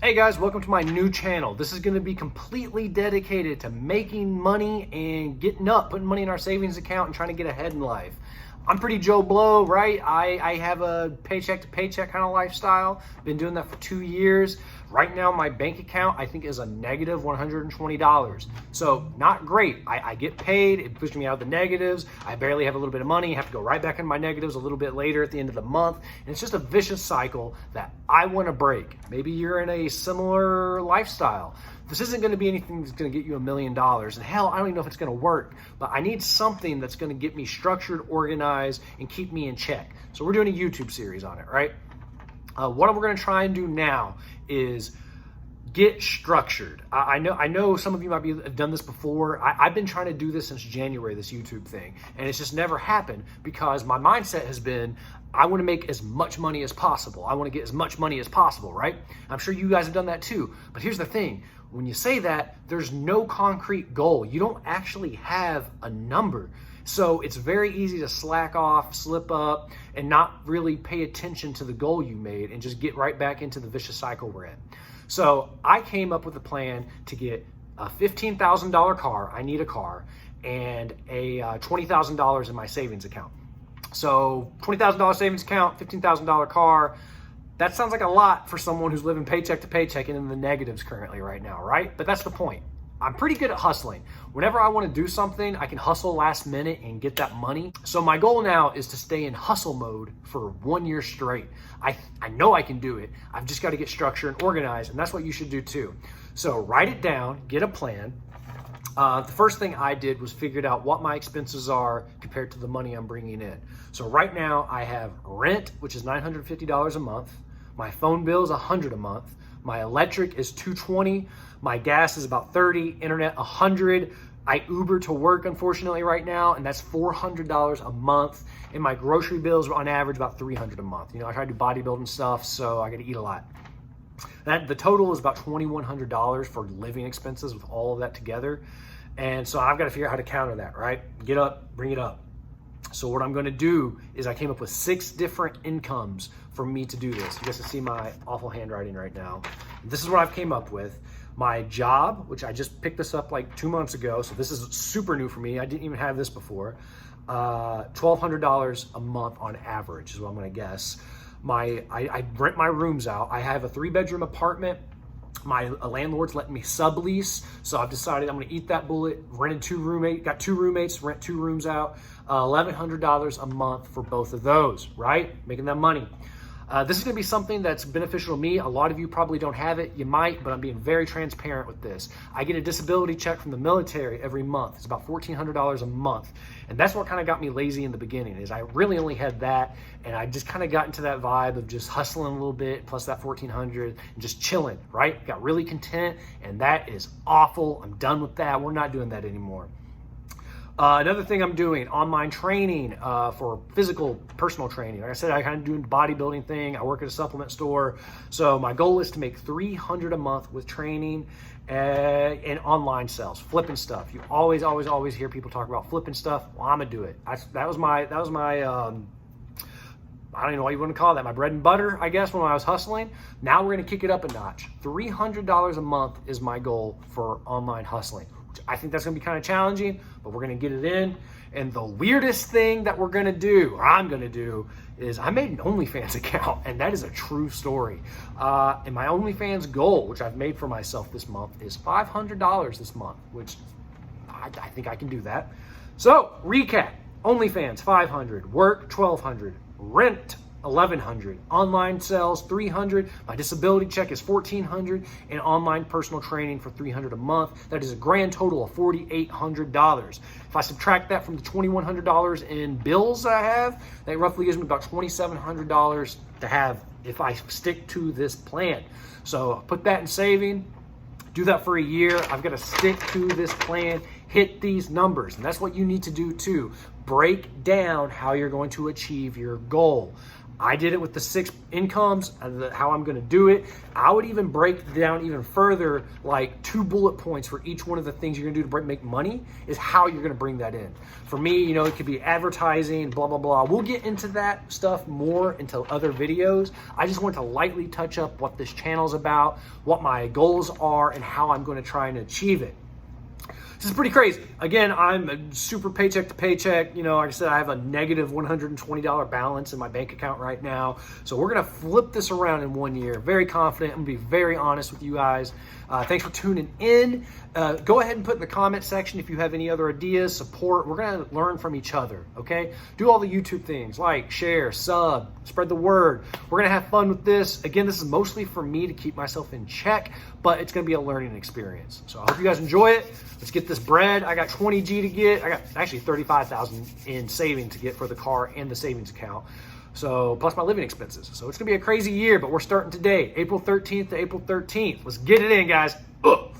Hey guys, welcome to my new channel. This is going to be completely dedicated to making money and getting up, putting money in our savings account and trying to get ahead in life. I'm pretty Joe Blow, right? I have a paycheck to paycheck kind of lifestyle. Been doing that for 2 years. Right now, my bank account, I think, is a negative $120. So not great. I get paid. It pushes me out of the negatives. I barely have a little bit of money. I have to go right back in my negatives a little bit later at the end of the month. And it's just a vicious cycle that I want to break. Maybe you're in a similar lifestyle. This isn't going to be anything that's going to get you $1 million. And hell, I don't even know if it's going to work. But I need something that's going to get me structured, organized, and keep me in check. So we're doing a YouTube series on it, right? What we're going to try and do now is get structured. I know some of you might have done this before. I've been trying to do this since January, this YouTube thing, and it's just never happened because my mindset has been, I want to make as much money as possible. I want to get as much money as possible, right? I'm sure you guys have done that too. But here's the thing. When you say that, there's no concrete goal. You don't actually have a number. So it's very easy to slack off, slip up, and not really pay attention to the goal you made and just get right back into the vicious cycle we're in. So I came up with a plan to get a $15,000 car. I need a car, and a $20,000 in my savings account. So $20,000 savings account, $15,000 car. That sounds like a lot for someone who's living paycheck to paycheck and in the negatives currently right now, right? But that's the point. I'm pretty good at hustling. Whenever I want to do something, I can hustle last minute and get that money. So my goal now is to stay in hustle mode for 1 year straight. I know I can do it. I've just got to get structured and organized, and that's what you should do too. So write it down, get a plan. The first thing I did was figured out what my expenses are compared to the money I'm bringing in. So right now I have rent, which is $950 a month. My phone bill is $100 a month. My electric is $220. My gas is about $30. Internet $100. I Uber to work, unfortunately, right now, and that's $400 a month. And my grocery bills are on average about $300 a month. You know, I try to do bodybuilding stuff, so I got to eat a lot. The total is about $2,100 for living expenses with all of that together. And so I've got to figure out how to counter that, right? Get up, bring it up. So what I'm going to do is I came up with 6 different incomes for me to do this. You guys can see my awful handwriting right now. This is what I've came up with. My job, which I just picked this up like 2 months ago, so this is super new for me. I didn't even have this before. $1,200 a month on average is what I'm going to guess. I rent my rooms out. I have a 3-bedroom apartment. My landlord's letting me sublease, so I've decided I'm going to eat that bullet. Got 2 roommates, rent 2 rooms out. $1,100 a month for both of those, right? Making that money. This is going to be something that's beneficial to me. A lot of you probably don't have it. You might, but I'm being very transparent with this. I get a disability check from the military every month. It's about $1,400 a month. And that's what kind of got me lazy in the beginning, is I really only had that, and I just kind of got into that vibe of just hustling a little bit, plus that $1,400, and just chilling, right? Got really content, and that is awful. I'm done with that. We're not doing that anymore. Another thing I'm doing, online training for physical, personal training. Like I said, I kind of do the bodybuilding thing. I work at a supplement store. So my goal is to make $300 a month with training and online sales, flipping stuff. You always hear people talk about flipping stuff. Well, I'm gonna do it. That was my I don't even know what you want to call that. My bread and butter, I guess, when I was hustling. Now we're going to kick it up a notch. $300 a month is my goal for online hustling. I think that's going to be kind of challenging, but we're going to get it in. And the weirdest thing that we're going to do, or I'm going to do, is I made an OnlyFans account, and that is a true story. And my OnlyFans goal, which I've made for myself this month, is $500 this month, which I think I can do that. So, recap. OnlyFans, $500. Work, $1,200. Rent, $1,100. Online sales, $300. My disability check is $1,400, and online personal training for $300 a month. That is a grand total of $4,800. If I subtract that from the $2,100 in bills I have, that roughly gives me about $2,700 to have if I stick to this plan. So put that in saving. Do that for a year. I've got to stick to this plan, hit these numbers. And that's what you need to do too. Break down how you're going to achieve your goal. I did it with the 6 incomes, how I'm going to do it. I would even break down even further, like 2 bullet points for each one of the things you're going to do to make money is how you're going to bring that in. For me, you know, it could be advertising, blah, blah, blah. We'll get into that stuff more into other videos. I just want to lightly touch up what this channel's about, what my goals are, and how I'm going to try and achieve it. This is pretty crazy. Again, I'm super paycheck to paycheck. You know, like I said, I have a negative $120 balance in my bank account right now. So we're going to flip this around in 1 year. Very confident. I'm going to be very honest with you guys. Thanks for tuning in. Go ahead and put in the comment section if you have any other ideas, support. We're going to learn from each other, okay? Do all the YouTube things, like, share, sub, spread the word. We're going to have fun with this. Again, this is mostly for me to keep myself in check, but it's going to be a learning experience. So I hope you guys enjoy it. Let's get this bread. I got 20G to get. I got actually 35,000 in savings to get for the car and the savings account. So plus my living expenses. So it's gonna be a crazy year, but we're starting today, April 13th to April 13th. Let's get it in, guys. Ugh.